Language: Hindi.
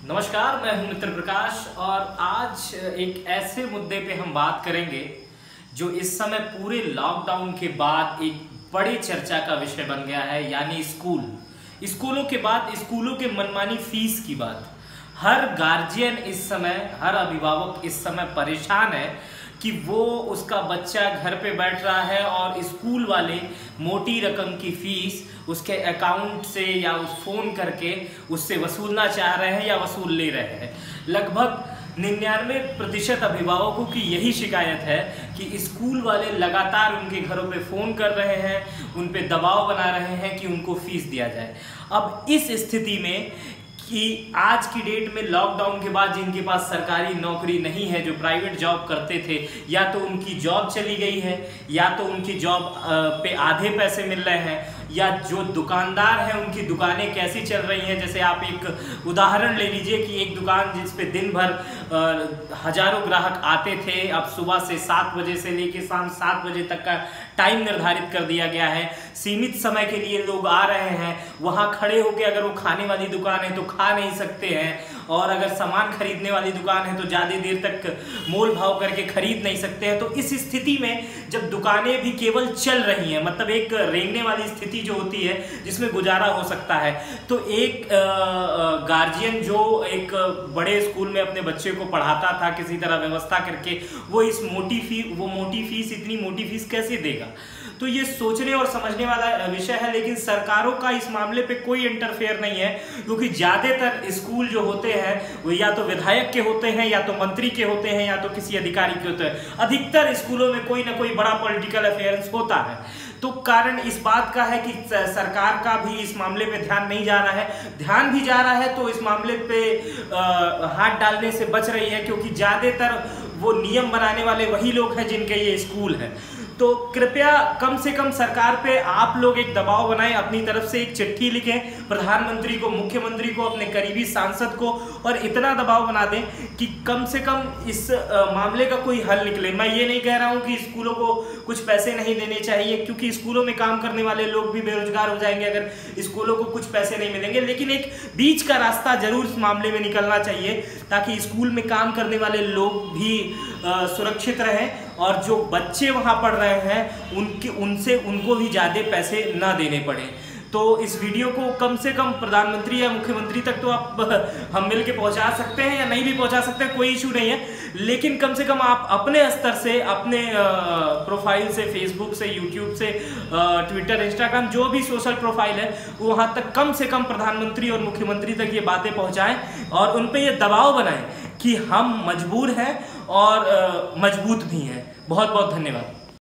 नमस्कार, मैं हूं मित्र प्रकाश और आज एक ऐसे मुद्दे पे हम बात करेंगे जो इस समय पूरे लॉकडाउन के बाद एक बड़ी चर्चा का विषय बन गया है, यानी स्कूलों के बाद स्कूलों के मनमानी फीस की बात। हर गार्जियन इस समय, हर अभिभावक इस समय परेशान है कि वो उसका बच्चा घर पे बैठ रहा है और स्कूल वाले मोटी रकम की फीस उसके अकाउंट से या उस फोन करके उससे वसूलना चाह रहे हैं या वसूल ले रहे हैं। लगभग 99% अभिभावकों की यही शिकायत है कि स्कूल वाले लगातार उनके घरों पे फ़ोन कर रहे हैं, उन पे दबाव बना रहे हैं कि उनको फीस दिया जाए। अब इस स्थिति में कि आज की डेट में लॉकडाउन के बाद जिनके पास सरकारी नौकरी नहीं है, जो प्राइवेट जॉब करते थे, या तो उनकी जॉब चली गई है या तो उनकी जॉब पे आधे पैसे मिल रहे हैं, या जो दुकानदार हैं उनकी दुकानें कैसी चल रही हैं। जैसे आप एक उदाहरण ले लीजिए कि एक दुकान जिस पे दिन भर हजारों ग्राहक आते थे, अब सुबह से 7 बजे से लेकर शाम 7 बजे तक का टाइम निर्धारित कर दिया गया है। सीमित समय के लिए लोग आ रहे हैं, वहाँ खड़े होकर अगर वो खाने वाली दुकान है तो खा नहीं सकते हैं, और अगर सामान खरीदने वाली दुकान है तो ज़्यादा देर तक मोल भाव करके खरीद नहीं सकते हैं। तो इस स्थिति में जब दुकानें भी केवल चल रही हैं, मतलब एक रेंगने वाली स्थिति जो होती है जिसमें गुजारा हो सकता है, तो एक गार्जियन जो एक बड़े स्कूल में अपने बच्चे को पढ़ाता था किसी तरह व्यवस्था करके, वो मोटी फीस इतनी मोटी फीस कैसे देगा। तो ये सोचने और समझने वाला विषय है, लेकिन सरकारों का इस मामले पे कोई इंटरफेयर नहीं है, क्योंकि ज़्यादातर स्कूल जो होते हैं वो या तो विधायक के होते हैं, या तो मंत्री के होते हैं, या तो किसी अधिकारी के होते हैं। अधिकतर स्कूलों में कोई ना कोई बड़ा पॉलिटिकल अफेयर्स होता है। तो कारण इस बात का है कि सरकार का भी इस मामले पे ध्यान नहीं जा रहा है। ध्यान भी जा रहा है तो इस मामले पे हाथ डालने से बच रही है, क्योंकि ज़्यादातर वो नियम बनाने वाले वही लोग हैं जिनके ये स्कूल हैं। तो कृपया कम से कम सरकार पे आप लोग एक दबाव बनाएं, अपनी तरफ से एक चिट्ठी लिखें प्रधानमंत्री को, मुख्यमंत्री को, अपने करीबी सांसद को, और इतना दबाव बना दें कि कम से कम इस मामले का कोई हल निकले। मैं ये नहीं कह रहा हूँ कि स्कूलों को कुछ पैसे नहीं देने चाहिए, क्योंकि स्कूलों में काम करने वाले लोग भी बेरोजगार हो जाएंगे अगर स्कूलों को कुछ पैसे नहीं मिलेंगे, लेकिन एक बीच का रास्ता जरूर इस मामले में निकलना चाहिए, ताकि स्कूल में काम करने वाले लोग भी सुरक्षित रहें और जो बच्चे वहाँ पढ़ रहे हैं उनको भी ज़्यादा पैसे ना देने पड़े। तो इस वीडियो को कम से कम प्रधानमंत्री या मुख्यमंत्री तक तो आप हम मिल के पहुँचा सकते हैं, या नहीं भी पहुँचा सकते हैं, कोई इशू नहीं है, लेकिन कम से कम आप अपने स्तर से, अपने प्रोफाइल से, फेसबुक से, यूट्यूब से, ट्विटर, इंस्टाग्राम, जो भी सोशल प्रोफाइल है वहाँ तक कम से कम प्रधानमंत्री और मुख्यमंत्री तक ये बातें पहुँचाएं और उन पर ये दबाव बनाएं कि हम मजबूर हैं और मजबूत भी हैं। बहुत बहुत धन्यवाद।